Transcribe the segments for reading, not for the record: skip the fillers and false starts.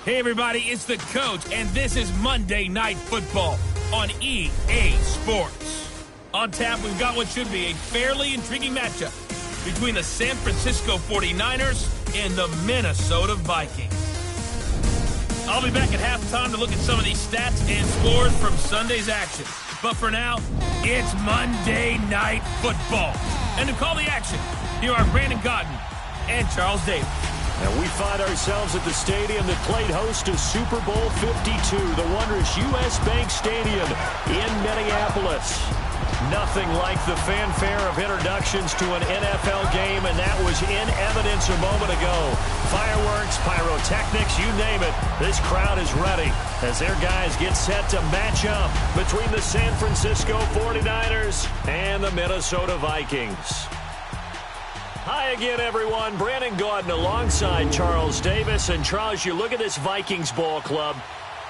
Hey, everybody, it's the coach, and this is Monday Night Football on EA Sports. On tap, we've got what should be a fairly intriguing matchup between the San Francisco 49ers and the Minnesota Vikings. I'll be back at halftime to look at some of these stats and scores from Sunday's action. But for now, it's Monday Night Football. And to call the action, here are Brandon Godden and Charles Davis. And we find ourselves at the stadium that played host to Super Bowl 52, the wondrous U.S. Bank Stadium in Minneapolis. Nothing like the fanfare of introductions to an NFL game, and that was in evidence a moment ago. Fireworks, pyrotechnics, you name it. This crowd is ready as their guys get set to match up between the San Francisco 49ers and the Minnesota Vikings. Hi again, everyone. Brandon Gaudin alongside Charles Davis. And Charles, you look at this Vikings ball club.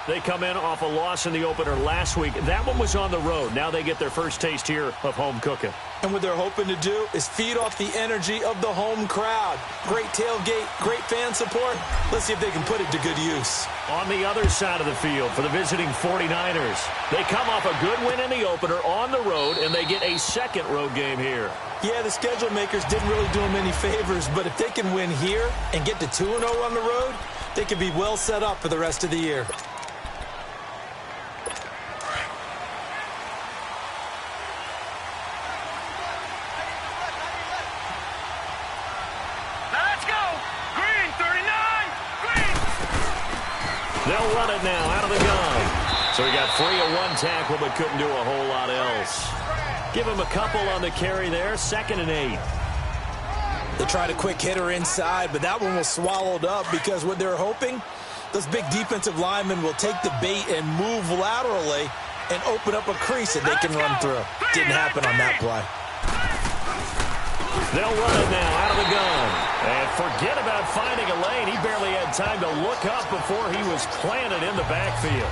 They come in off a loss in the opener last week. That one was on the road. Now they get their first taste here of home cooking. And what they're hoping to do is feed off the energy of the home crowd. Great tailgate, great fan support. Let's see if they can put it to good use. On the other side of the field for the visiting 49ers, they come off a good win in the opener on the road, and they get a second road game here. Yeah, the schedule makers didn't really do them any favors, but if they can win here and get to 2-0 on the road, they can be well set up for the rest of the year. They'll run it now out of the gun. So he got free of one tackle but couldn't do a whole lot else. Give him a couple on the carry there. 2nd and 8. They tried a quick hitter inside, but that one was swallowed up because what they're hoping, those big defensive linemen will take the bait and move laterally and open up a crease that they can run through. Didn't happen on that play. They'll run it now out of the gun. And forget about finding a lane. He barely had time to look up before he was planted in the backfield.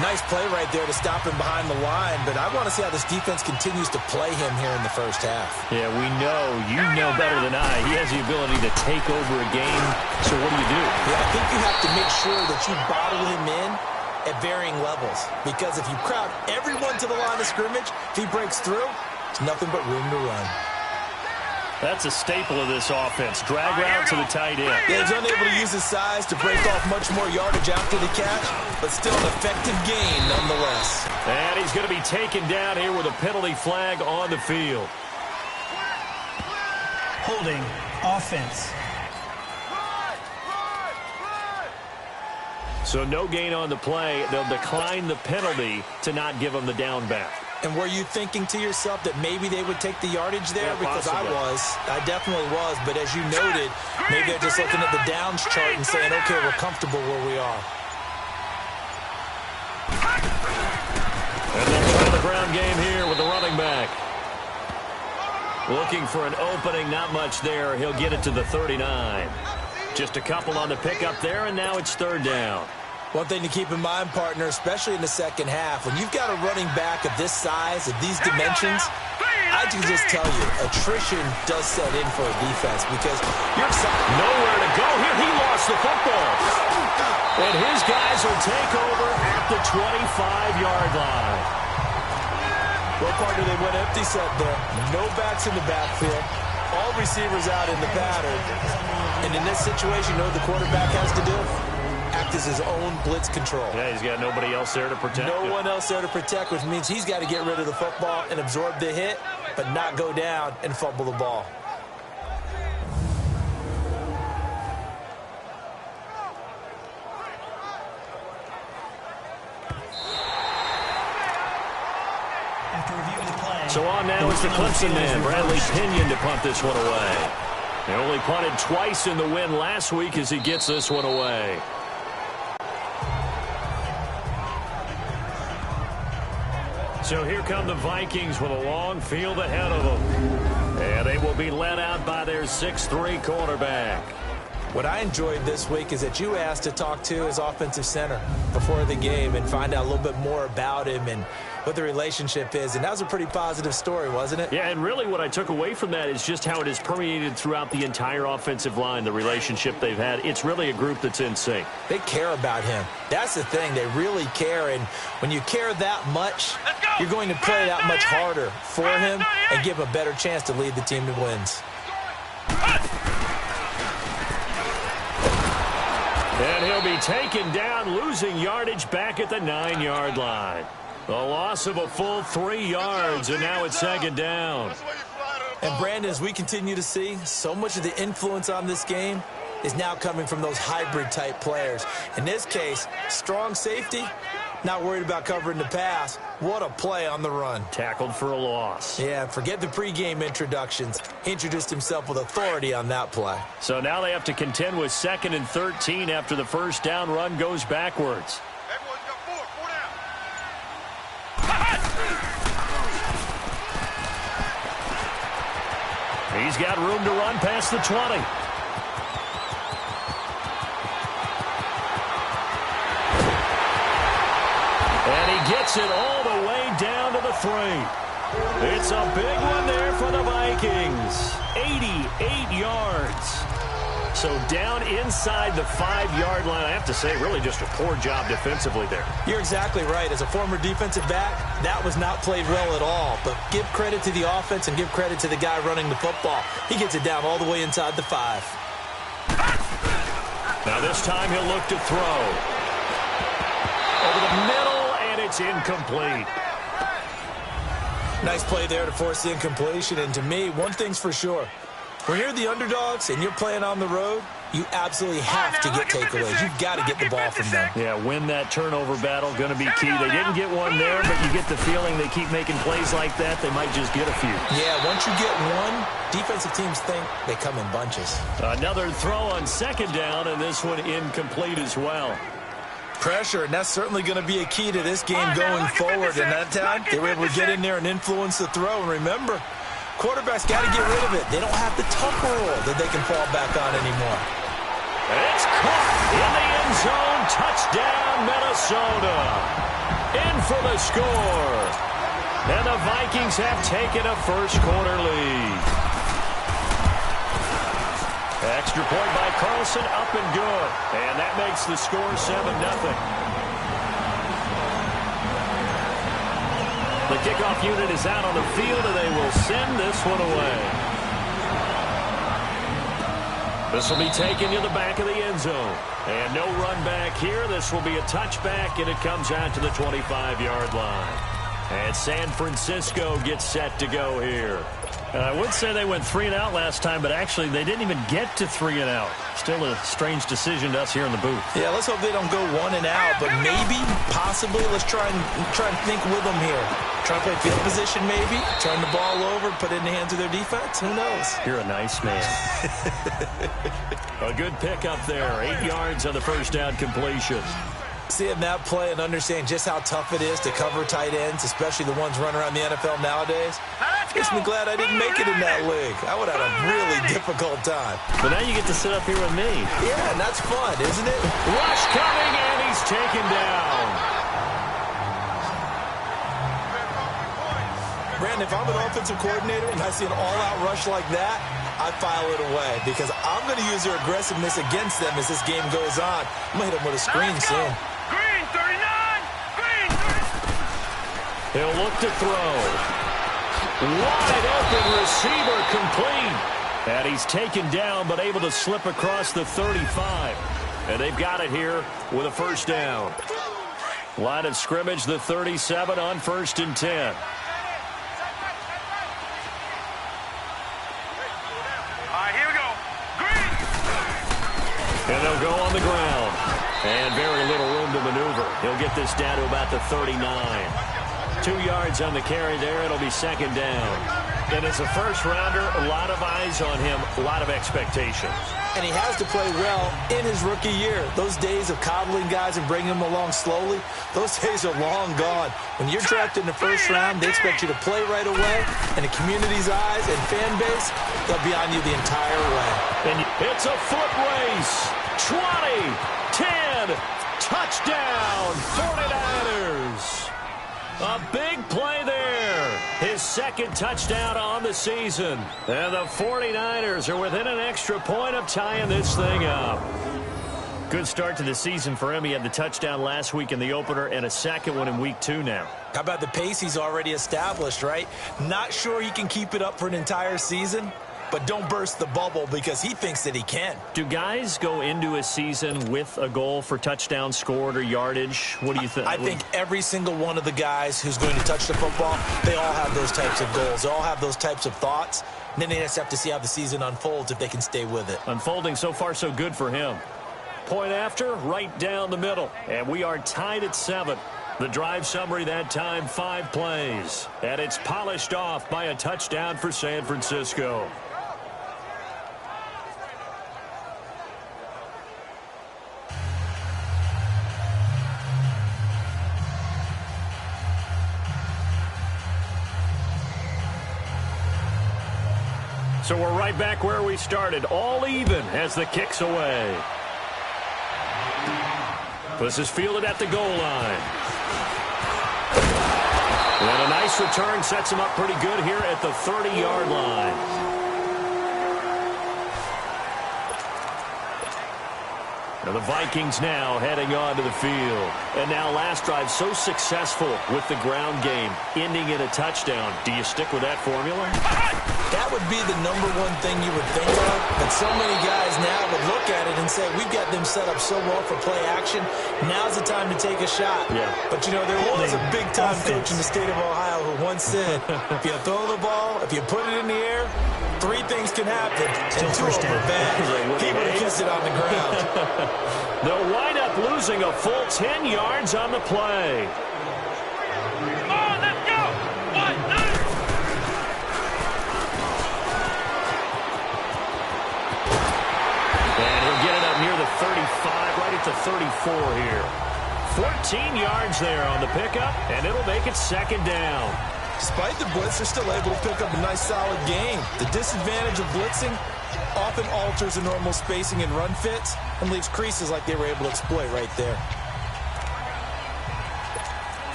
Nice play right there to stop him behind the line, but I want to see how this defense continues to play him here in the first half. Yeah, we know. You know better than I. He has the ability to take over a game. So what do you do? Yeah, I think you have to make sure that you bottle him in at varying levels, because if you crowd everyone to the line of scrimmage, if he breaks through, it's nothing but room to run. That's a staple of this offense. Drag route to the tight end. Yeah, he's unable to use his size to break off much more yardage after the catch, but still an effective gain nonetheless. And he's going to be taken down here with a penalty flag on the field. Holding offense. So no gain on the play. They'll decline the penalty to not give him the down back. And were you thinking to yourself that maybe they would take the yardage there? Yeah, because possibly. I definitely was. But as you noted, maybe they're just looking at the downs chart and saying, okay, we're comfortable where we are. And they'll try the ground game here with the running back. Looking for an opening, not much there. He'll get it to the 39. Just a couple on the pickup there, and now it's 3rd down. One thing to keep in mind, partner, especially in the second half, when you've got a running back of this size, of these dimensions, I can just tell you, attrition does set in for a defense because you're excited. Nowhere to go here. He lost the football. And his guys will take over at the 25-yard line. Well, partner, they went empty set there. No backs in the backfield. All receivers out in the pattern. And in this situation, you know what the quarterback has to do? Act as his own blitz control. Yeah, he's got nobody else there to protect. No one else there to protect, which means he's got to get rid of the football and absorb the hit, but not go down and fumble the ball. After reviewing the play, So on now is the Clemson man, Bradley Pinion, to punt this one away. They only punted twice in the win last week as he gets this one away. So here come the Vikings with a long field ahead of them. And they will be led out by their 6'3" quarterback. What I enjoyed this week is that you asked to talk to his offensive center before the game and find out a little bit more about him and what the relationship is. And that was a pretty positive story, wasn't it? Yeah, and really what I took away from that is just how it has permeated throughout the entire offensive line, the relationship they've had. It's really a group that's in sync. They care about him. That's the thing. They really care. And when you care that much, you're going to play that much harder for him and give him a better chance to lead the team to wins. And he'll be taken down, losing yardage back at the 9-yard line. A loss of a full 3 yards, and now it's second down. And, Brandon, as we continue to see, so much of the influence on this game is now coming from those hybrid-type players. In this case, strong safety, not worried about covering the pass. What a play on the run. Tackled for a loss. Yeah, forget the pregame introductions. He introduced himself with authority on that play. So now they have to contend with 2nd and 13 after the first down run goes backwards. He's got room to run past the 20. And he gets it all the way down to the 3. It's a big one there for the Vikings. 88 yards. So down inside the 5-yard line. I have to say, really just a poor job defensively there. You're exactly right. As a former defensive back, that was not played well at all. But give credit to the offense and give credit to the guy running the football. He gets it down all the way inside the 5. Now this time he'll look to throw. Over the middle, and it's incomplete. Nice play there to force the incompletion. And to me, one thing's for sure. When you're the underdogs and you're playing on the road, you absolutely have to get takeaways. You've got to get the ball from them. Yeah, win that turnover battle, going to be key. They didn't get one there, but you get the feeling they keep making plays like that, they might just get a few. Yeah, once you get one, defensive teams think they come in bunches. Another throw on 2nd down, and this one incomplete as well. Pressure, and that's certainly going to be a key to this game going forward. And that time, they were able to get in there and influence the throw. And remember, quarterbacks got to get rid of it. They don't have the tuck rule that they can fall back on anymore. It's caught in the end zone. Touchdown, Minnesota. In for the score. And the Vikings have taken a first-quarter lead. Extra point by Carlson, up and good. And that makes the score 7-0. The kickoff unit is out on the field, and they will send this one away. This will be taken to the back of the end zone. And no run back here. This will be a touchback, and it comes out to the 25-yard line. And San Francisco gets set to go here. I would say they went 3 and out last time, but actually they didn't even get to 3 and out. Still a strange decision to us here in the booth. Yeah, let's hope they don't go 1 and out, but maybe, possibly, let's try and think with them here. Try to play field position maybe, turn the ball over, put it in the hands of their defense. Who knows? You're a nice man. A good pickup there. 8 yards on the first down completion. Seeing that play and understand just how tough it is to cover tight ends, especially the ones running around the NFL nowadays, makes me glad I didn't make it in that league. I would have had a really difficult time. But now you get to sit up here with me. Yeah, and that's fun, isn't it? Rush coming, and he's taken down. Brandon, if I'm an offensive coordinator and I see an all-out rush like that, I file it away because I'm going to use their aggressiveness against them as this game goes on. I'm going to hit them with a screen soon. Green 39! Green 39! He'll look to throw. Wide open receiver complete. And he's taken down but able to slip across the 35. And they've got it here with a first down. Line of scrimmage, the 37 on 1st and 10. And they'll go on the ground. And very little room to maneuver. He'll get this down to about the 39. 2 yards on the carry there. It'll be 2nd down. And as a first-rounder, a lot of eyes on him, a lot of expectations. And he has to play well in his rookie year. Those days of coddling guys and bringing them along slowly, those days are long gone. When you're drafted in the first round, they expect you to play right away. And the community's eyes and fan base, they'll be on you the entire way. And it's a foot race. release. 20, 10, touchdown, 49ers. A big play there. His second touchdown on the season. And the 49ers are within an extra point of tying this thing up. Good start to the season for him. He had the touchdown last week in the opener and a second one in week 2 now. How about the pace he's already established, right? Not sure he can keep it up for an entire season, but don't burst the bubble because he thinks that he can. Do guys go into a season with a goal for touchdown scored or yardage? What do you think? I think every single one of the guys who's going to touch the football, they all have those types of goals. They all have those types of thoughts. And then they just have to see how the season unfolds if they can stay with it. Unfolding so far so good for him. Point after, right down the middle. And we are tied at 7. The drive summary that time, 5 plays. And it's polished off by a touchdown for San Francisco. So we're right back where we started, all even as the kick's away. This is fielded at the goal line. And a nice return sets him up pretty good here at the 30-yard line. And the Vikings now heading onto the field. And now last drive so successful with the ground game, ending in a touchdown. Do you stick with that formula? That would be the number one thing you would think of. But so many guys now would look at it and say, we've got them set up so well for play action. Now's the time to take a shot. Yeah. But, you know, there was a big-time coach in the state of Ohio who once said, if you throw the ball, if you put it in the air, 3 things can happen. And 2 of them are bad. He would have kissed it on the ground. They'll wind up losing a full 10 yards on the play. Come on, let's go. 1, 2. And he'll get it up near the 35, right at the 34 here. 14 yards there on the pickup, and it'll make it 2nd down. Despite the blitz, they're still able to pick up a nice, solid gain. The disadvantage of blitzing often alters the normal spacing and run fits and leaves creases like they were able to exploit right there.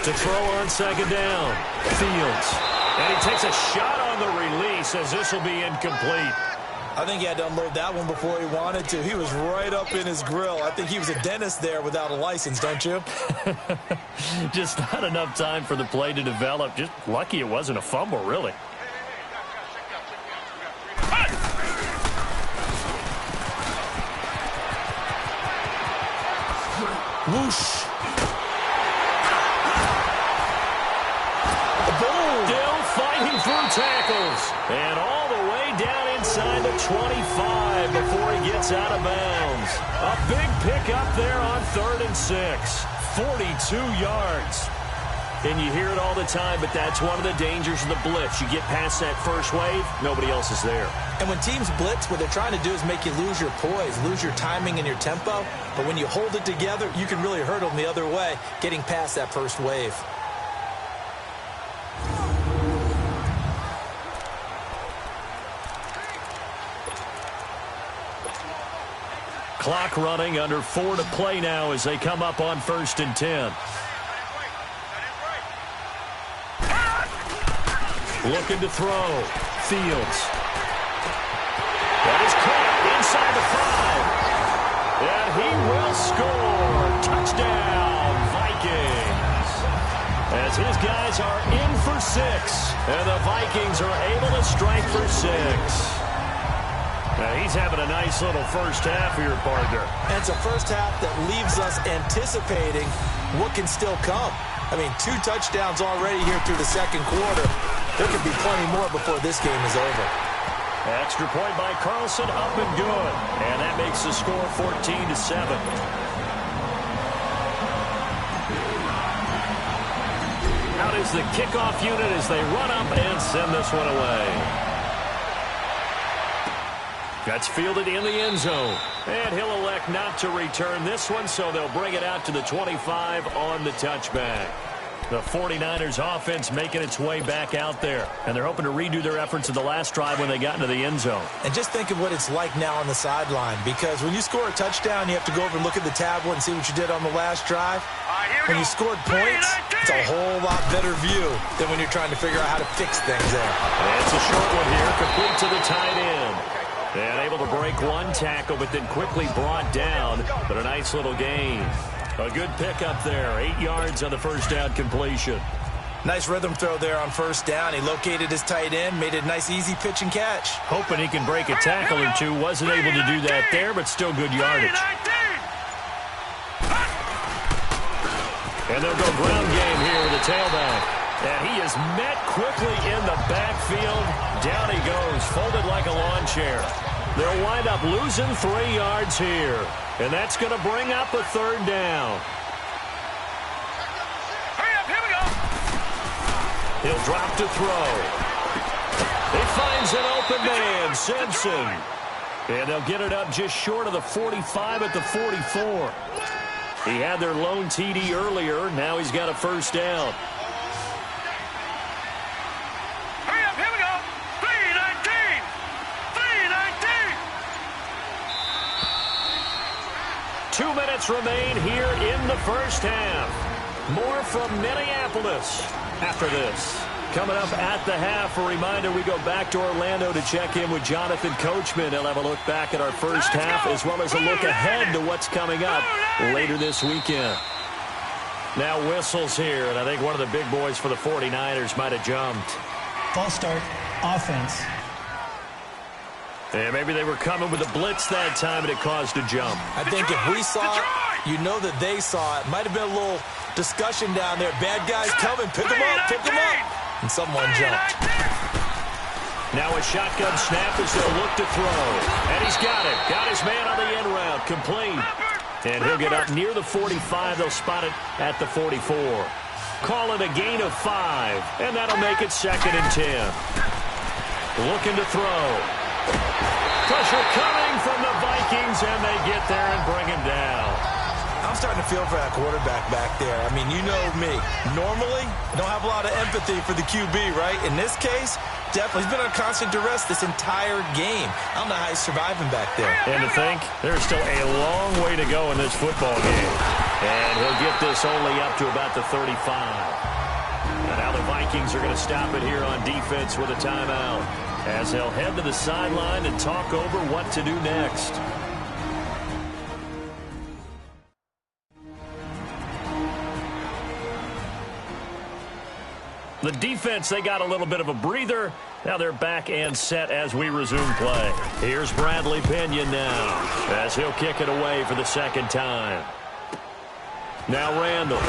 To throw on 2nd down, Fields. And he takes a shot on the release as this will be incomplete. I think he had to unload that one before he wanted to. He was right up in his grill. I think he was a dentist there without a license, don't you? Just not enough time for the play to develop. Just lucky it wasn't a fumble, really. Whoosh. Through tackles and all the way down inside the 25 before he gets out of bounds. A big pickup there on 3rd and 6. 42 yards. And you hear it all the time, but that's one of the dangers of the blitz. You get past that first wave, nobody else is there. And when teams blitz, what they're trying to do is make you lose your poise, lose your timing and your tempo. But when you hold it together, you can really hurt them the other way, getting past that first wave. Clock running, under 4 to play now as they come up on 1st and 10. Looking to throw. Fields. That is caught inside the 5. And he will score. Touchdown, Vikings. As his guys are in for 6. And the Vikings are able to strike for 6. Now he's having a nice little first half here, partner. And it's a first half that leaves us anticipating what can still come. I mean, 2 touchdowns already here through the 2nd quarter. There could be plenty more before this game is over. Extra point by Carlson, up and good. And that makes the score 14-7. Out is the kickoff unit as they run up and send this one away. That's fielded in the end zone. And he'll elect not to return this one, so they'll bring it out to the 25 on the touchback. The 49ers offense making its way back out there. And they're hoping to redo their efforts in the last drive when they got into the end zone. And just think of what it's like now on the sideline. Because when you score a touchdown, you have to go over and look at the tablet and see what you did on the last drive. When you scored points, it's a whole lot better view than when you're trying to figure out how to fix things there. And it's a short one here, complete to the tight end. And able to break one tackle, but then quickly brought down. But a nice little gain. A good pickup there. 8 yards on the first down completion. Nice rhythm throw there on first down. He located his tight end, made it a nice easy pitch and catch. Hoping he can break a tackle or two. Wasn't able to do that there, but still good yardage. And they'll go ground game here with the tailback. And he is met quickly in the backfield. Down he goes, folded like a lawn chair. They'll wind up losing 3 yards here. And that's going to bring up a third down. Hurry up, here we go. He'll drop to throw. He finds an open man, Simpson. And they'll get it up just short of the 45 at the 44. He had their lone TD earlier. Now he's got a first down. Hurry up, here we go. 319. 319. 2 minutes remain here in the first half. More from Minneapolis after this. Coming up at the half, a reminder, we go back to Orlando to check in with Jonathan Coachman. He'll have a look back at our first half as well as a look ahead to what's coming up later this weekend. Now whistles here, and I think one of the big boys for the 49ers might have jumped. False start, offense. And maybe they were coming with a blitz that time, and it caused a jump. I think if we saw it, you know that they saw it. Might have been a little discussion down there. Bad guys coming. Pick them up. Pick them up. And someone jumped. Now a shotgun snap as they'll look to throw. And he's got it. Got his man on the end route. Complete. And he'll get up near the 45. They'll spot it at the 44. Call it a gain of 5. And that'll make it 2nd and 10. Looking to throw. Pressure coming from the Vikings, and they get there and bring him down. I'm starting to feel for that quarterback back there. I mean, you know me. Normally, I don't have a lot of empathy for the QB, right? In this case, definitely. He's been on constant duress this entire game. I don't know how he's surviving back there. And to think, there's still a long way to go in this football game. And he'll get this only up to about the 35. And now the Vikings are going to stop it here on defense with a timeout, as they'll head to the sideline and talk over what to do next. The defense, they got a little bit of a breather. Now they're back and set as we resume play. Here's Bradley Pinion now, as he'll kick it away for the second time. Now Randall.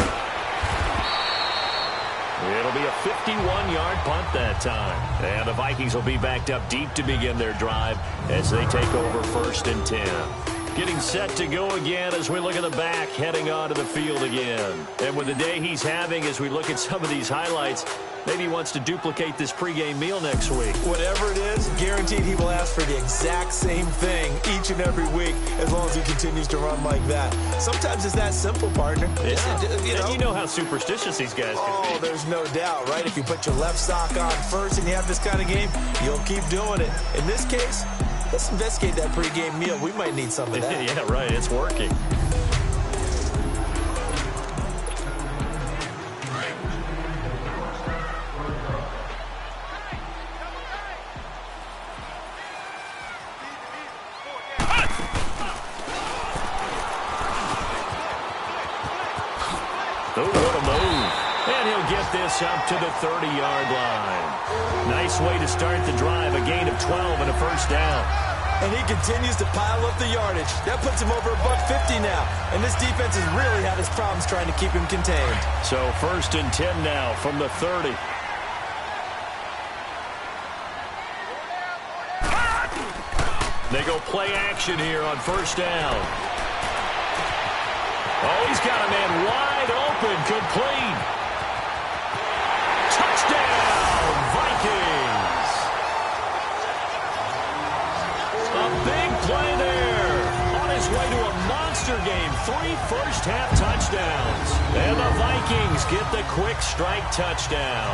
It'll be a 51-yard punt that time. And the Vikings will be backed up deep to begin their drive as they take over 1st and 10. Getting set to go again as we look at the back, heading onto the field again. And with the day he's having, as we look at some of these highlights, maybe he wants to duplicate this pregame meal next week. Whatever it is, guaranteed he will ask for the exact same thing each and every week as long as he continues to run like that. Sometimes it's that simple, partner. Yeah. And you know how superstitious these guys can be. Oh, there's no doubt, right? If you put your left sock on first and you have this kind of game, you'll keep doing it. In this case, let's investigate that pregame meal. We might need some of that. Yeah, right. It's working. Oh, what a move. And he'll get this up to the 30-yard line. Nice way to start the drive. A gain of 12 and a first down. And he continues to pile up the yardage. That puts him over $150 now. And this defense has really had its problems trying to keep him contained. So 1st and 10 now from the 30. They go play action here on first down. Oh, he's got a man wide open, complete. Touchdown, Vikings. A monster game. 3 first-half touchdowns. And the Vikings get the quick strike touchdown.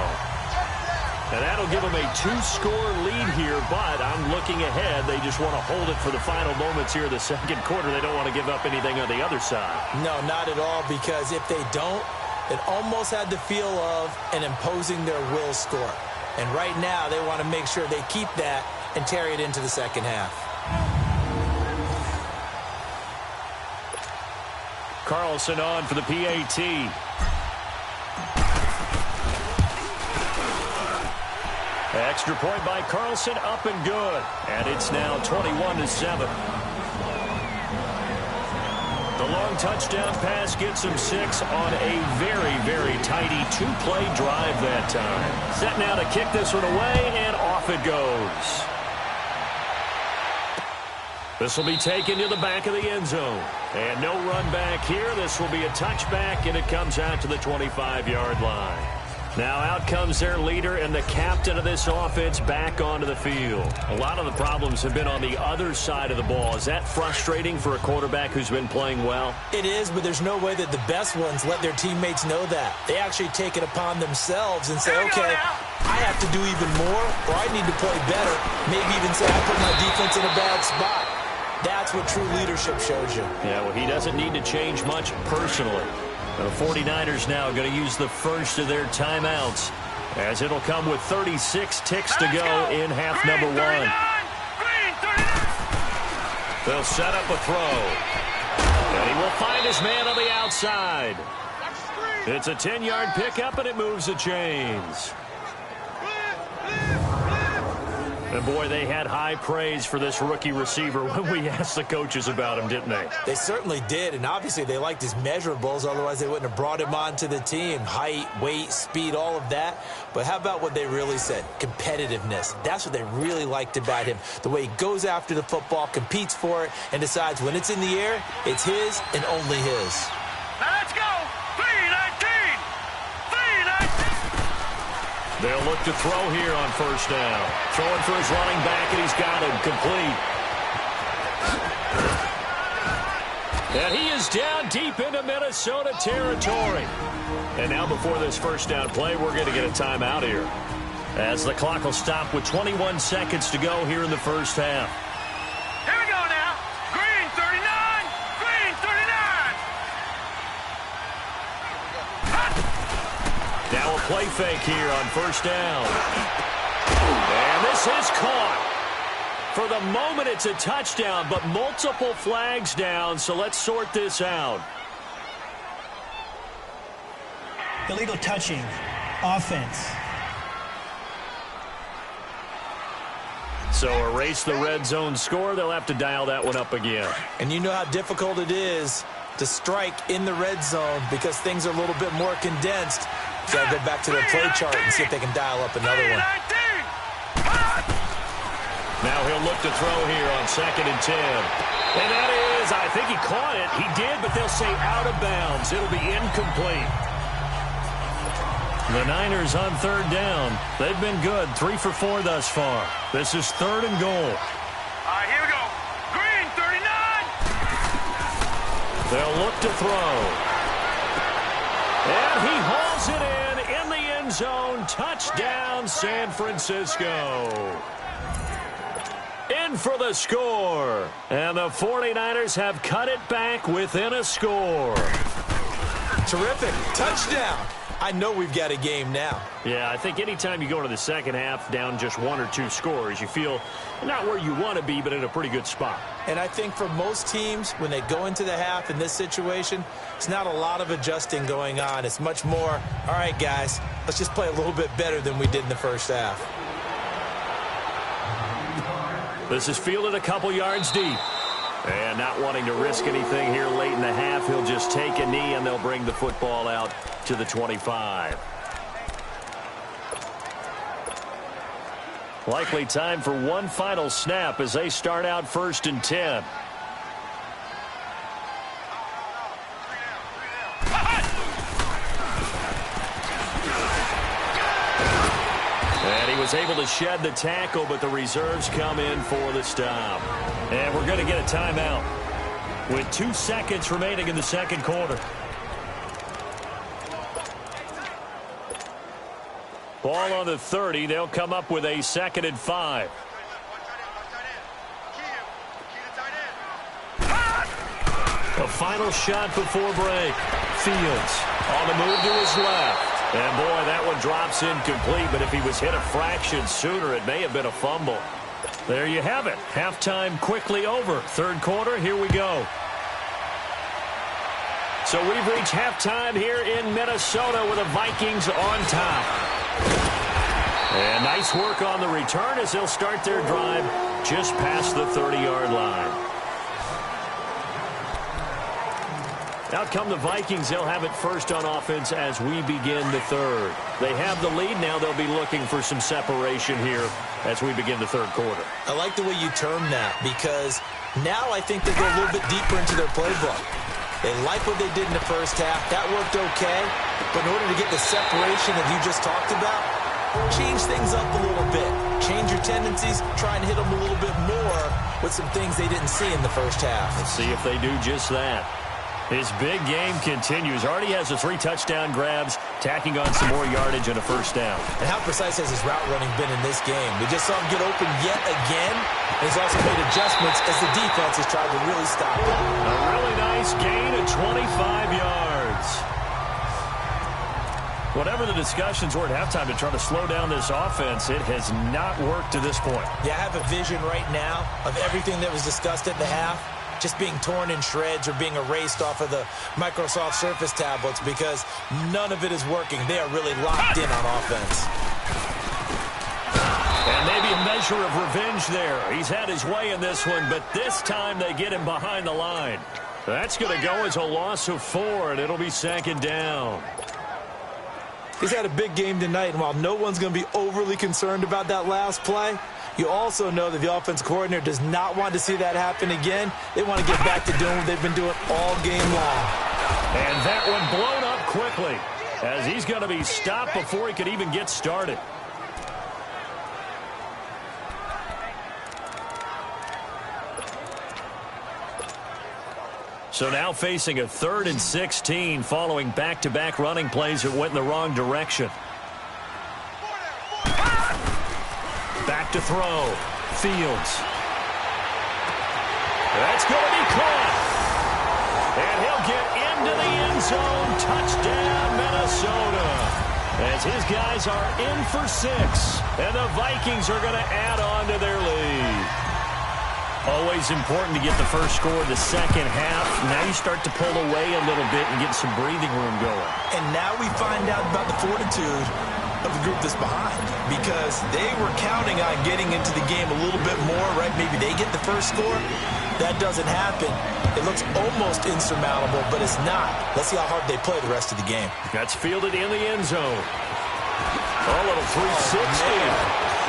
And that'll give them a 2-score lead here, but I'm looking ahead. They just want to hold it for the final moments here in the second quarter. They don't want to give up anything on the other side. No, not at all, because if they don't, it almost had the feel of an imposing their will score. And right now, they want to make sure they keep that and carry it into the second half. Carlson on for the PAT. Extra point by Carlson, up and good. And it's now 21-7. The long touchdown pass gets him 6 on a very, very tidy 2-play drive that time. Set now to kick this one away, and off it goes. This will be taken to the back of the end zone. And no run back here. This will be a touchback, and it comes out to the 25-yard line. Now out comes their leader and the captain of this offense back onto the field. A lot of the problems have been on the other side of the ball. Is that frustrating for a quarterback who's been playing well? It is, but there's no way that the best ones let their teammates know that. They actually take it upon themselves and say, okay, I have to do even more, or I need to play better. Maybe even say I put my defense in a bad spot. That's what true leadership shows you. Yeah, well, he doesn't need to change much personally. The 49ers now going to use the first of their timeouts, as it'll come with 36 ticks to go in half number 1. They'll set up a throw. And he will find his man on the outside. It's a 10-yard pickup, and it moves the chains. And, boy, they had high praise for this rookie receiver when we asked the coaches about him, didn't they? They certainly did, and obviously they liked his measurables. Otherwise, they wouldn't have brought him onto the team. Height, weight, speed, all of that. But how about what they really said? Competitiveness. That's what they really liked about him. The way he goes after the football, competes for it, and decides when it's in the air, it's his and only his. Now let's go. 3-19. They'll look to throw here on first down. Throwing for his running back, and he's got him complete. And he is down deep into Minnesota territory. And now before this first down play, we're going to get a timeout here, as the clock will stop with 21 seconds to go here in the first half. Here we go now. Green 39. Green 39. Now a play fake here on first down. And this is caught. For the moment, it's a touchdown, but multiple flags down, so let's sort this out. Illegal touching. Offense. So erase the red zone score. They'll have to dial that one up again. And you know how difficult it is to strike in the red zone because things are a little bit more condensed. So I'll go back to their play chart and see if they can dial up another one. Now he'll look to throw here on 2nd and 10. And that is, I think he caught it. He did, but they'll say out of bounds. It'll be incomplete. The Niners on 3rd down. They've been good, 3 for 4 thus far. This is 3rd and goal. All right, here we go. Green 39. They'll look to throw. And he hauls it in the end zone. Touchdown, San Francisco. In for the score. And the 49ers have cut it back within a score. Terrific. Touchdown. I know we've got a game now. Yeah, I think anytime you go into the second half down just 1 or 2 scores, you feel not where you want to be, but in a pretty good spot. And I think for most teams, when they go into the half in this situation, it's not a lot of adjusting going on. It's much more, all right, guys, let's just play a little bit better than we did in the first half. This is fielded a couple yards deep. And not wanting to risk anything here late in the half, he'll just take a knee, and they'll bring the football out to the 25. Likely time for one final snap as they start out 1st and 10. And he was able to shed the tackle, but the reserves come in for the stop. And we're going to get a timeout. with 2 seconds remaining in the second quarter. Ball on the 30. They'll come up with a 2nd and 5. A final shot before break. Fields on the move to his left. And, boy, that one drops incomplete, but if he was hit a fraction sooner, it may have been a fumble. There you have it. Halftime quickly over. Third quarter, here we go. So we've reached halftime here in Minnesota with the Vikings on top. And nice work on the return as they'll start their drive just past the 30-yard line. Out come the Vikings. They'll have it first on offense as we begin the third. They have the lead. Now they'll be looking for some separation here as we begin the third quarter. I like the way you term that because now I think they go a little bit deeper into their playbook. They like what they did in the first half. That worked okay. But in order to get the separation that you just talked about, change things up a little bit. Change your tendencies. Try and hit them a little bit more with some things they didn't see in the first half. Let's see if they do just that. His big game continues. Already has the 3 touchdown grabs, tacking on some more yardage and a first down. And how precise has his route running been in this game? We just saw him get open yet again. And he's also made adjustments as the defense has tried to really stop him. A really nice gain of 25 yards. Whatever the discussions were at halftime to try to slow down this offense, it has not worked to this point. Yeah, I have a vision right now of everything that was discussed at the half just being torn in shreds or being erased off of the Microsoft Surface tablets because none of it is working. They are really locked in on offense. And maybe a measure of revenge there. He's had his way in this one, but this time they get him behind the line. That's going to go as a loss of 4, and it'll be 2nd down. He's had a big game tonight, and while no one's going to be overly concerned about that last play, you also know that the offense coordinator does not want to see that happen again. They want to get back to doing what they've been doing all game long. And that one blown up quickly as he's going to be stopped before he could even get started. So now facing a 3rd and 16 following back-to-back running plays that went in the wrong direction. Back to throw. Fields. That's going to be caught. And he'll get into the end zone. Touchdown, Minnesota. As his guys are in for 6. And the Vikings are going to add on to their lead. Always important to get the first score of the second half. Now you start to pull away a little bit and get some breathing room going. And now we find out about the fortitude of the group that's behind because they were counting on getting into the game a little bit more, right? Maybe they get the first score. That doesn't happen. It looks almost insurmountable, but it's not. Let's see how hard they play the rest of the game. That's fielded in the end zone. A little 360.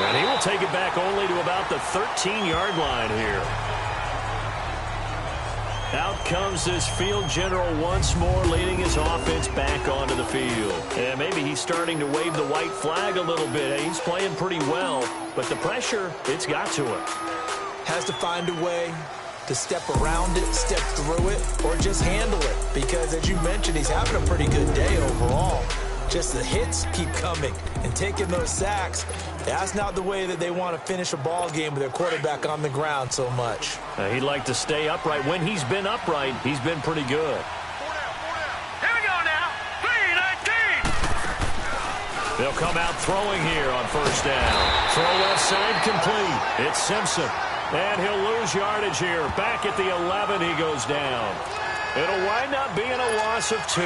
And he will take it back only to about the 13-yard line here. Out comes this field general once more, leading his offense back onto the field. And maybe he's starting to wave the white flag a little bit. He's playing pretty well, but the pressure, it's got to him. Has to find a way to step around it, step through it, or just handle it. Because, as you mentioned, he's having a pretty good day overall. Just the hits keep coming and taking those sacks. That's not the way that they want to finish a ball game with their quarterback on the ground so much. He'd like to stay upright. When he's been upright, he's been pretty good. Here we go now. 3-19. They'll come out throwing here on first down. Throw left side complete. It's Simpson. And he'll lose yardage here. Back at the 11, he goes down. It'll wind up being a loss of 2.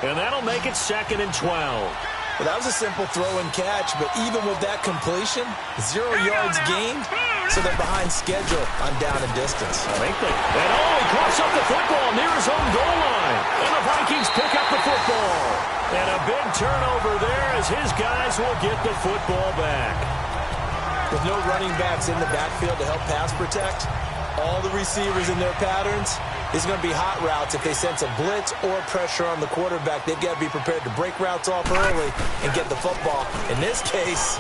And that'll make it 2nd and 12. Well, that was a simple throw and catch, but even with that completion, 0 yards gained, so they're behind schedule on down and distance. I think they... And he coughs up the football near his own goal line. And the Vikings pick up the football. And a big turnover there as his guys will get the football back. With no running backs in the backfield to help pass protect, all the receivers in their patterns, it's going to be hot routes. If they sense a blitz or pressure on the quarterback, they've got to be prepared to break routes off early and get the football. In this case,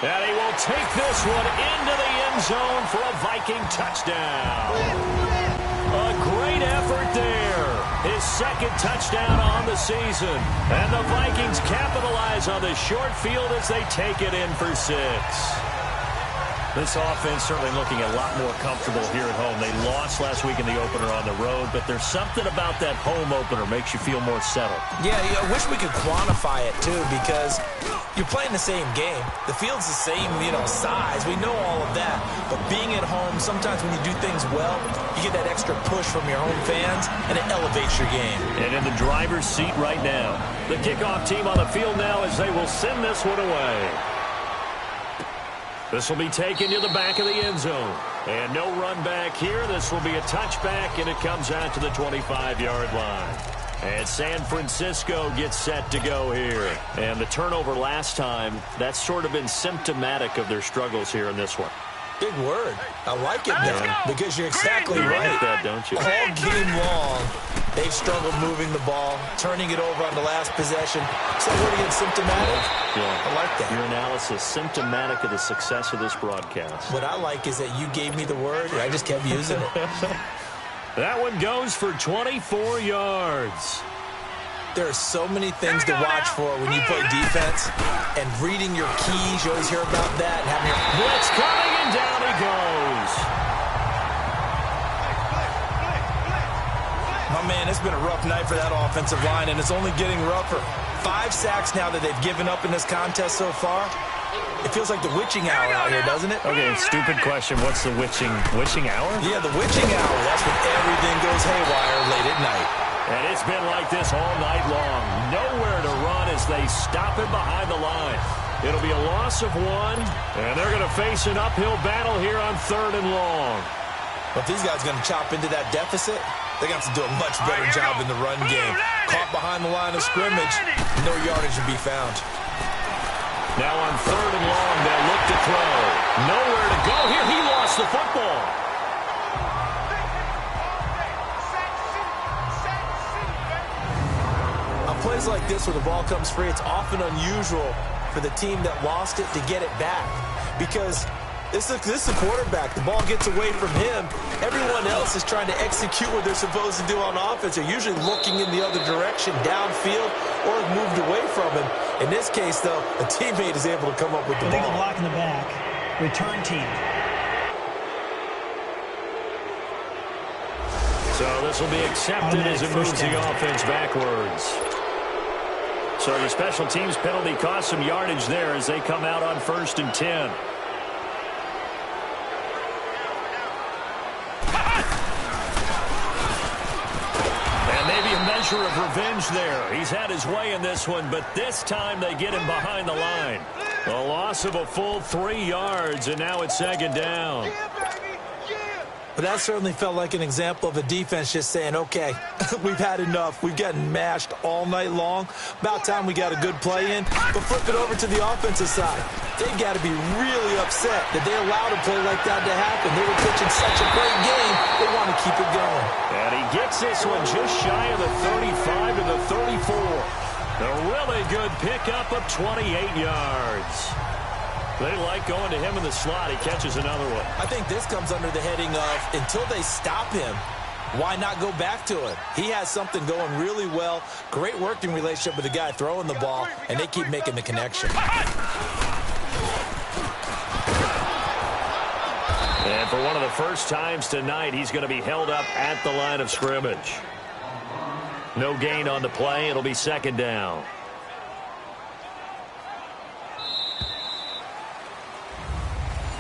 and he will take this one into the end end zone for a Viking touchdown. A great effort there. His second touchdown on the season. And the Vikings capitalize on the short field as they take it in for 6. This offense certainly looking a lot more comfortable here at home. They lost last week in the opener on the road, but there's something about that home opener makes you feel more settled. Yeah, I wish we could quantify it, too, because you're playing the same game. The field's the same, size. We know all of that. But being at home, sometimes when you do things well, you get that extra push from your home fans, and it elevates your game. And in the driver's seat right now, the kickoff team on the field now as they will send this one away. This will be taken to the back of the end zone. And no run back here. This will be a touchback, and it comes out to the 25-yard line. And San Francisco gets set to go here. And the turnover last time, that's sort of been symptomatic of their struggles here in this one. Big word. I like it now because you're exactly right. You like that, don't you? All game long, they've struggled moving the ball, turning it over on the last possession. So word again, symptomatic? Yeah. I like that. Your analysis, symptomatic of the success of this broadcast. What I like is that you gave me the word, and I just kept using it. That one goes for 24 yards. There are so many things to watch for when you play defense, and reading your keys, you always hear about that. And having your blitz coming, and down he goes. My man, it's been a rough night for that offensive line, and it's only getting rougher. 5 sacks now that they've given up in this contest so far. It feels like the witching hour out here, doesn't it? Okay, stupid question. What's the witching hour? Yeah, the witching hour. That's when everything goes haywire late at night. And it's been like this all night long. Nowhere to run as they stop him behind the line. It'll be a loss of 1, and they're going to face an uphill battle here on 3rd and long. But if these guys are going to chop into that deficit, they're going to have to do a much better job in the run game. Caught behind the line of scrimmage, no yardage to be found. Now on 3rd and long, they'll look to throw. Nowhere to go here. He lost the football. On plays like this where the ball comes free, it's often unusual for the team that lost it to get it back. Because this is the quarterback. The ball gets away from him. Everyone else is trying to execute what they're supposed to do on offense. They're usually looking in the other direction, downfield, or have moved away from him. In this case, though, a teammate is able to come up with the ball. Illegal block in the back. Return team. So this will be accepted as it moves the offense backwards. So the special teams penalty cost some yardage there as they come out on 1st and 10. Measure of revenge there. He's had his way in this one, but this time they get him behind the line. A loss of a full 3 yards, and now it's 2nd down. But that certainly felt like an example of a defense just saying, okay, we've had enough. We've gotten mashed all night long. About time we got a good play in. But flip it over to the offensive side. They've got to be really upset that they allowed a play like that to happen. They were pitching such a great game, they want to keep it going. And he gets this one just shy of the 35 to the 34. A really good pickup of 28 yards. They like going to him in the slot. He catches another one. I think this comes under the heading of until they stop him, why not go back to it? He has something going really well. Great working relationship with the guy throwing the ball, and they keep making the connection. And for one of the first times tonight, he's going to be held up at the line of scrimmage. No gain on the play. It'll be 2nd down.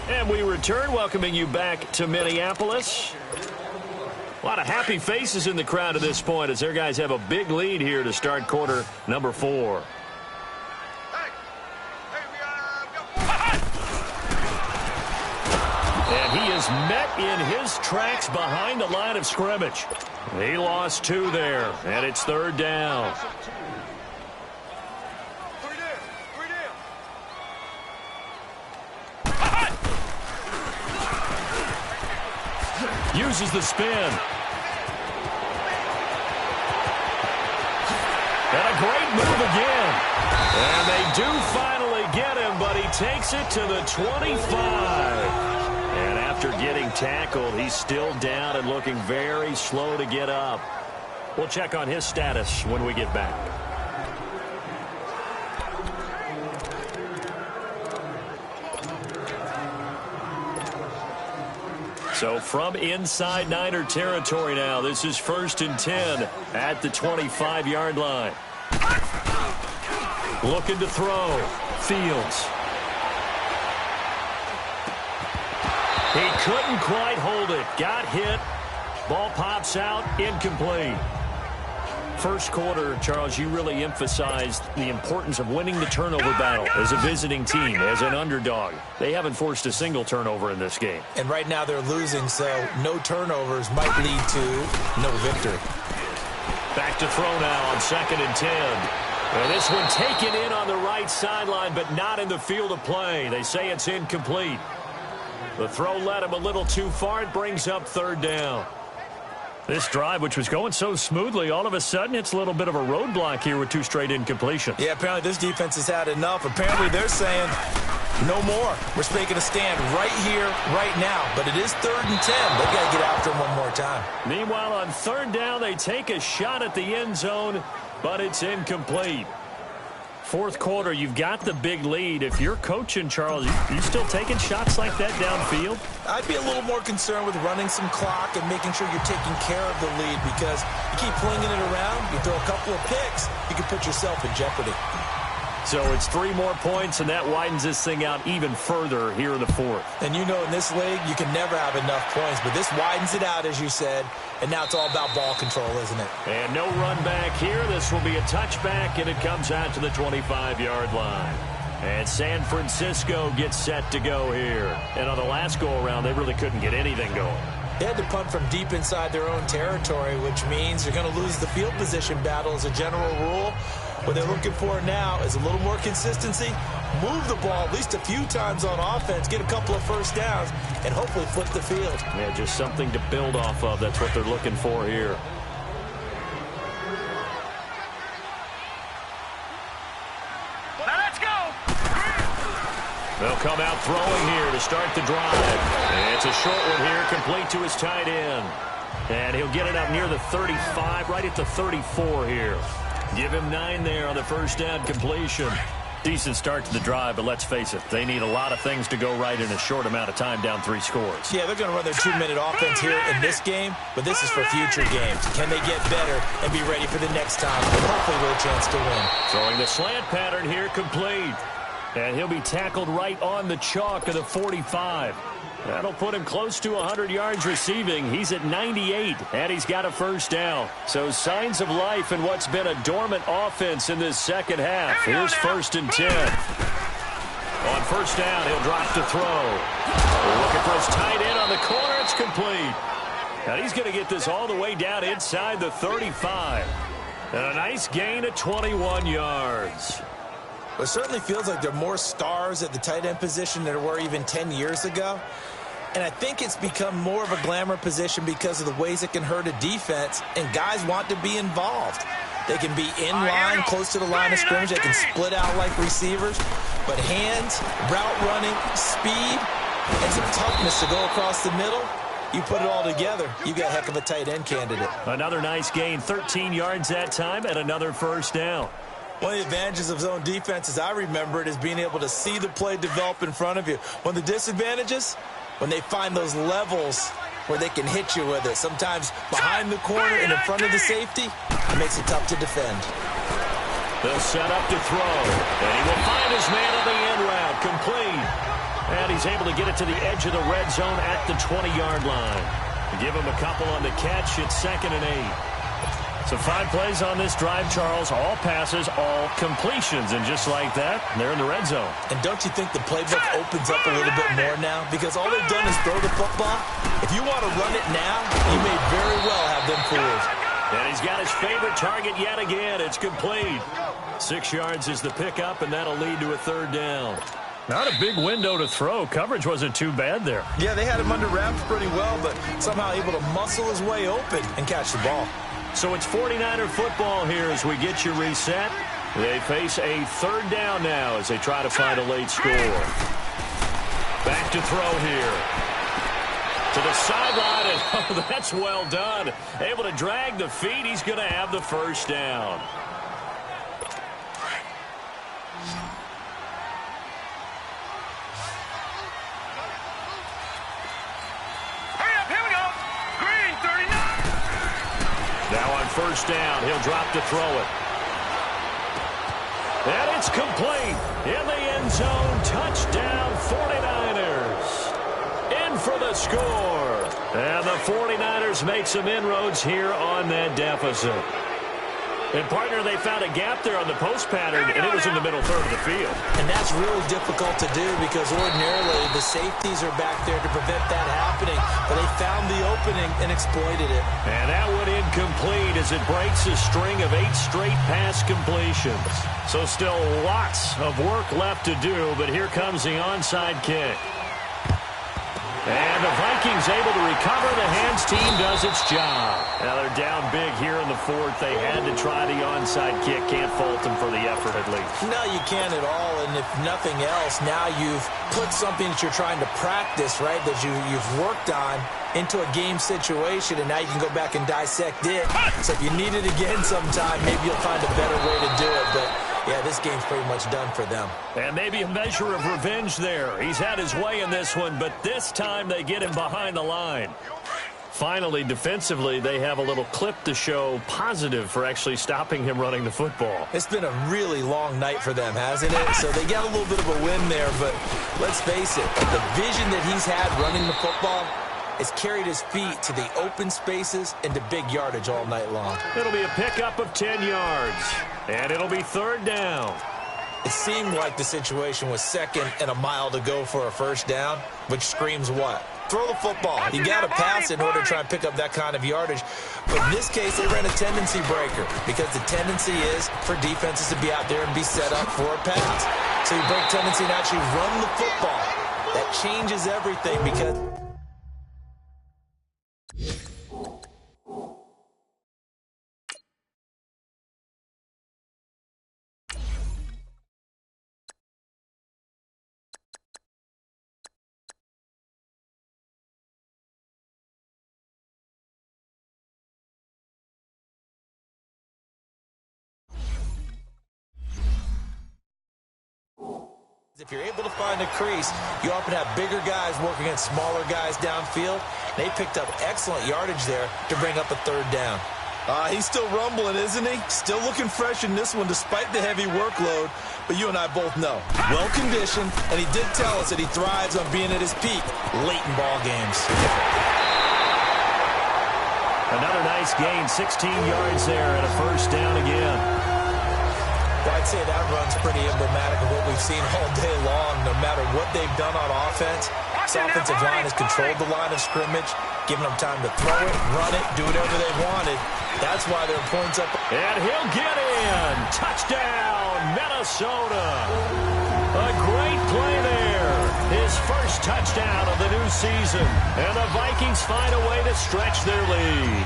And we return, welcoming you back to Minneapolis. A lot of happy faces in the crowd at this point as their guys have a big lead here to start quarter number 4. And he is met in his tracks behind the line of scrimmage. He lost 2 there, and it's 3rd down. Uses the spin. And a great move again. And they do finally get him, but he takes it to the 25. And After getting tackled, he's still down and looking very slow to get up. We'll check on his status when we get back. So from inside Niner territory now, this is 1st and 10 at the 25-yard line. Looking to throw. Fields. He couldn't quite hold it. Got hit. Ball pops out. Incomplete. First quarter, Charles, you really emphasized the importance of winning the turnover battle as a visiting team, as an underdog. They haven't forced a single turnover in this game. And right now they're losing, so no turnovers might lead to no victory. Back to throw now on 2nd and 10. And this one taken in on the right sideline, but not in the field of play. They say it's incomplete. The throw led him a little too far. It brings up 3rd down. This drive, which was going so smoothly, all of a sudden it's a little bit of a roadblock here with 2 straight incompletions. Yeah, apparently this defense has had enough. Apparently they're saying no more. We're making a stand right here, right now. But it is 3rd and 10. They've got to get after him one more time. Meanwhile, on 3rd down, they take a shot at the end zone, but it's incomplete. 4th quarter, you've got the big lead. If you're coaching, Charles, you still taking shots like that downfield? I'd be a little more concerned with running some clock and making sure you're taking care of the lead, because you keep flinging it around, you throw a couple of picks, you can put yourself in jeopardy. So it's 3 more points, and that widens this thing out even further here in the 4th. And you know in this league, you can never have enough points, but this widens it out, as you said, and now it's all about ball control, isn't it? And no run back here. This will be a touchback, and it comes out to the 25-yard line. And San Francisco gets set to go here. And on the last go-around, they really couldn't get anything going. They had to punt from deep inside their own territory, which means you're going to lose the field position battle as a general rule. What they're looking for now is a little more consistency, move the ball at least a few times on offense, get a couple of first downs, and hopefully flip the field. Yeah, just something to build off of. That's what they're looking for here. Let's go. They'll come out throwing here to start the drive. And it's a short one here, complete to his tight end. And he'll get it up near the 35, right at the 34 here. Give him 9 there on the first down completion. Decent start to the drive, but let's face it, they need a lot of things to go right in a short amount of time, down 3 scores. Yeah, they're going to run their 2-minute offense here in this game, but this is for future games. Can they get better and be ready for the next time? And hopefully with a chance to win. Throwing the slant pattern here, complete. And he'll be tackled right on the chalk of the 45. That'll put him close to 100 yards receiving. He's at 98, and he's got a first down. So signs of life in what's been a dormant offense in this second half. Here's 1st and 10. On first down, he'll drop to throw. Looking for his tight end on the corner. It's complete. And he's going to get this all the way down inside the 35. And a nice gain of 21 yards. It certainly feels like there are more stars at the tight end position than there were even 10 years ago. And I think it's become more of a glamour position because of the ways it can hurt a defense, and guys want to be involved. They can be in line, close to the line of scrimmage. They can split out like receivers. But hands, route running, speed, and some toughness to go across the middle, you put it all together, you got a heck of a tight end candidate. Another nice gain, 13 yards that time, and another first down. One of the advantages of zone defense, as I remember it, is being able to see the play develop in front of you. One of the disadvantages, when they find those levels where they can hit you with it, sometimes behind the corner and in front of the safety, it makes it tough to defend. They'll set up to throw, and he will find his man on the end route, complete. And he's able to get it to the edge of the red zone at the 20-yard line. Give him a couple on the catch. It's 2nd and 8. So 5 plays on this drive, Charles. All passes, all completions. And just like that, they're in the red zone. And don't you think the playbook opens up a little bit more now? Because all they've done is throw the football. If you want to run it now, you may very well have them fooled. And he's got his favorite target yet again. It's complete. 6 yards is the pickup, and that'll lead to a 3rd down. Not a big window to throw. Coverage wasn't too bad there. Yeah, they had him under wraps pretty well, but somehow able to muscle his way open and catch the ball. So it's 49er football here as we get you reset. They face a 3rd down now as they try to find a late score. Back to throw here. To the sideline, and oh, that's well done. Able to drag the feet. He's going to have the first down. Hurry up, here we go. Green, 39. Now on first down, he'll drop to throw it. And it's complete. In the end zone, touchdown 49ers. In for the score. And the 49ers make some inroads here on that deficit. And, partner, they found a gap there on the post pattern, and it was in the middle third of the field. And that's really difficult to do because ordinarily the safeties are back there to prevent that happening. But they found the opening and exploited it. And that one incomplete as it breaks a string of 8 straight pass completions. So still lots of work left to do, but here comes the onside kick. And the Vikings able to recover. The hands team does its job. Now they're down big here in the fourth. They had to try the onside kick. Can't fault them for the effort at least. No, you can't at all. And if nothing else, now you've put something that you're trying to practice, right, that you've worked on into a game situation, and now you can go back and dissect it. So if you need it again sometime, maybe you'll find a better way to do it. But yeah, this game's pretty much done for them. And maybe a measure of revenge there. He's had his way in this one, but this time they get him behind the line. Finally, defensively, they have a little clip to show positive for actually stopping him running the football. It's been a really long night for them, hasn't it? So they got a little bit of a win there, but let's face it, the vision that he's had running the football has carried his feet to the open spaces and to big yardage all night long. It'll be a pickup of 10 yards, and it'll be third down. It seemed like the situation was second and a mile to go for a first down, which screams what? Throw the football. You got to pass in order to try and pick up that kind of yardage. But in this case, they ran a tendency breaker because the tendency is for defenses to be out there and be set up for a pass. So you break tendency and actually run the football. That changes everything because if you're able to find a crease, you often have bigger guys working against smaller guys downfield. They picked up excellent yardage there to bring up a third down. He's still rumbling, isn't he? Still looking fresh in this one despite the heavy workload. But you and I both know, well-conditioned, and he did tell us that he thrives on being at his peak late in ball games. Another nice gain, 16 yards there and a first down again. Well, I'd say that run's pretty emblematic of what we've seen all day long. No matter what they've done on offense, this offensive line has controlled the line of scrimmage, giving them time to throw it, run it, do whatever they wanted. That's why their points up. And he'll get in. Touchdown, Minnesota. A great play there. His first touchdown of the new season. And the Vikings find a way to stretch their lead.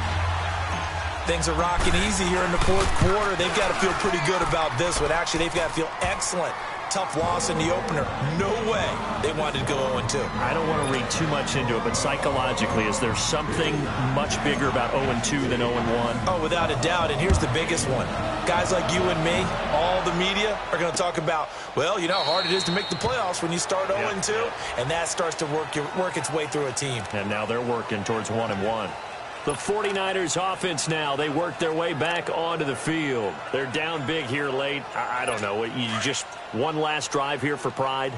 Things are rocking easy here in the fourth quarter. They've got to feel pretty good about this one. Actually, they've got to feel excellent. Tough loss in the opener. No way they wanted to go 0-2. I don't want to read too much into it, but psychologically, is there something much bigger about 0-2 than 0-1? Oh, without a doubt, and here's the biggest one. Guys like you and me, all the media, are going to talk about, well, you know how hard it is to make the playoffs when you start 0-2, and that starts to work its way through a team. And now they're working towards 1-1. The 49ers offense now, they work their way back onto the field. They're down big here late. I don't know. You just one last drive here for pride?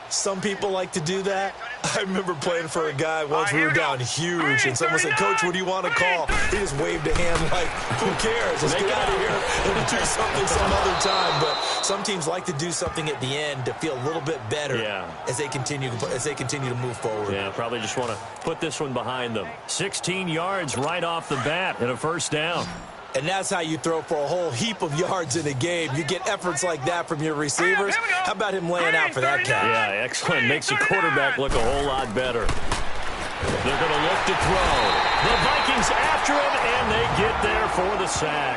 Some people like to do that. I remember playing for a guy once. We were down huge, and someone said, "Coach, what do you want to call?" He just waved a hand like, "Who cares? Let's get out of here and do something some other time." But some teams like to do something at the end to feel a little bit better as they continue to move forward. Yeah, probably just want to put this one behind them. 16 yards right off the bat and a first down. And that's how you throw for a whole heap of yards in a game. You get efforts like that from your receivers. How about him laying out for that catch? Yeah, excellent. Makes the quarterback look a whole lot better. They're going to look to throw. The Vikings after him, and they get there for the sack.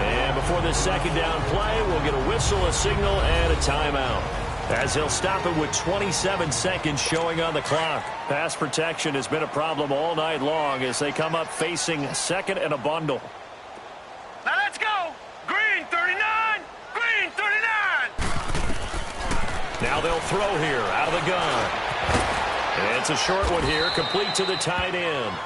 And before this second down play, we'll get a whistle, a signal, and a timeout. as he'll stop it with 27 seconds showing on the clock. Pass protection has been a problem all night long as they come up facing second and a bundle. Now let's go. Green 39. Green 39. Now they'll throw here out of the gun. And it's a short one here, complete to the tight end.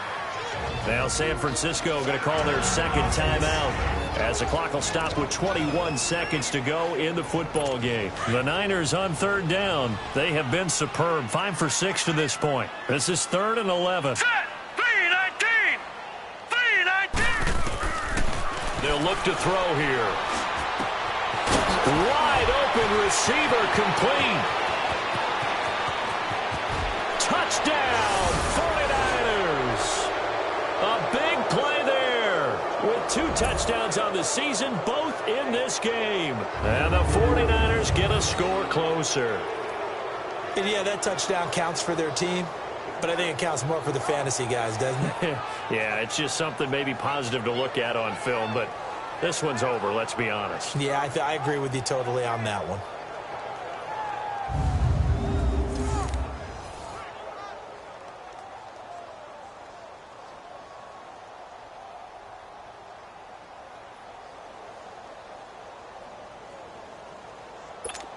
Now San Francisco going to call their second timeout as the clock will stop with 21 seconds to go in the football game. The Niners on third down. They have been superb. 5 for 6 to this point. This is 3rd and 11. Set. 3-19. 3-19. They'll look to throw here. Wide open receiver complete. Touchdown, 49ers. A big play there with 2 touchdowns on the season, both in this game. And the 49ers get a score closer. And yeah, that touchdown counts for their team, but I think it counts more for the fantasy guys, doesn't it? Yeah, it's just something maybe positive to look at on film, but this one's over, let's be honest. Yeah, I agree with you totally on that one.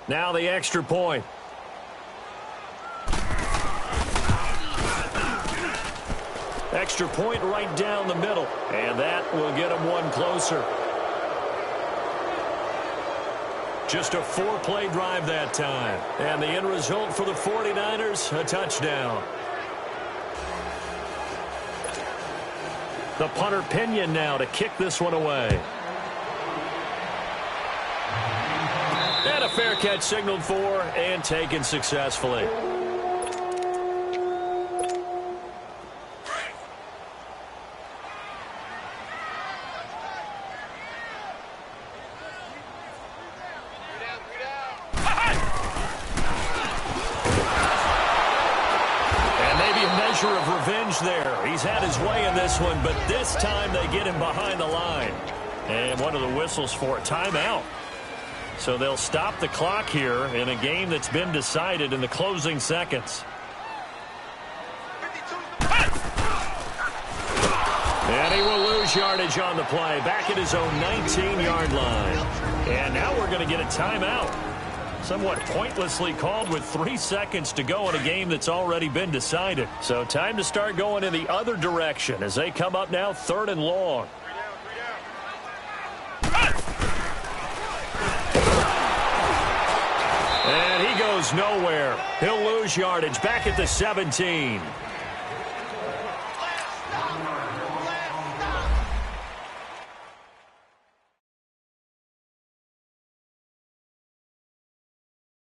Now the extra point. Extra point right down the middle. And that will get them one closer. Just a 4-play drive that time. And the end result for the 49ers, a touchdown. The punter Pinion now to kick this one away. And a fair catch signaled for and taken successfully. Of revenge there. He's had his way in this one, but this time they get him behind the line. And one of the whistles for a timeout. So they'll stop the clock here in a game that's been decided in the closing seconds. And he will lose yardage on the play. Back at his own 19-yard line. And now we're going to get a timeout. Somewhat pointlessly called with 3 seconds to go in a game that's already been decided. So time to start going in the other direction as they come up now 3rd and long. And he goes nowhere. He'll lose yardage back at the 17.